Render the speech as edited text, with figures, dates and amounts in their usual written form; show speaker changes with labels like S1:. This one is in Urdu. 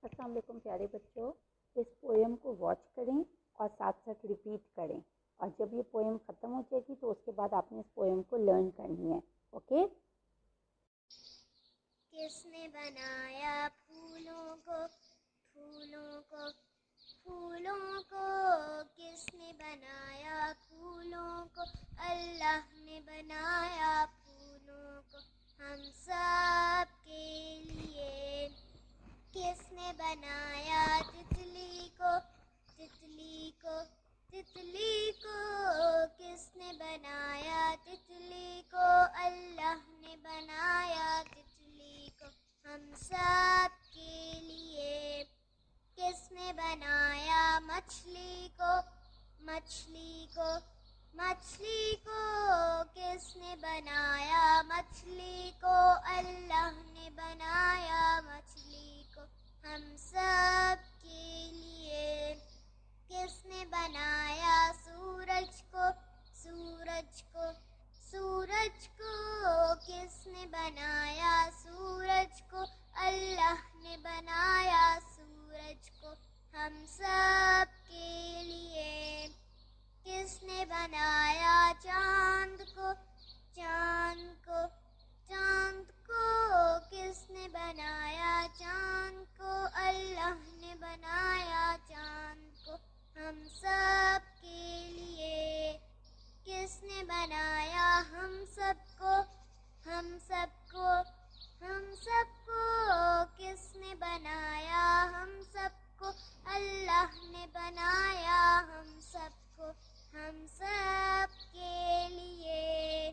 S1: السلام علیکم پیارے بچوں، اس پویم کو واچ کریں اور ساتھ ساتھ ریپیٹ کریں، اور جب یہ پویم ختم ہو جائے گی تو اس کے بعد آپ نے اس پویم کو لرن کرنی ہے. اوکے؟
S2: کس نے بنایا پھولوں کو، پھولوں کو، پھولوں کو، کس نے بنایا پھولوں کو، اللہ نے بنایا پھولوں کو ہم سب کے لیے. کس نے بنایا تتلی کو، تتلی کو، تتلی کو، کس نے بنایا تتلی کو، اللہ نے بنایا تتلی کو ہم سب کے لیے. کس نے بنایا مچھلی کو، مچھلی کو، مچھلی کو، کس نے بنایا مچھلی کو، اللہ نے بنایا مچھلی کو ہم سب کے لیے. کس نے بنایا سورج کو، سورج کو، سورج کو، کس نے بنایا سورج کو، اللہ نے بنایا سورج کو ہم سب کے لیے. کس نے بنایا چاند کو، چاند کو، چاند کو، کس نے بنایا چاند کو، اللہ نے بنایا چاند کو ہم سب کے لیے. کس نے بنایا ہم سب کو، ہم سب کو، ہم سب کو، کس نے بنایا ہم سب کو، اللہ نے بنایا ہم سب کو ہم سب کے لیے.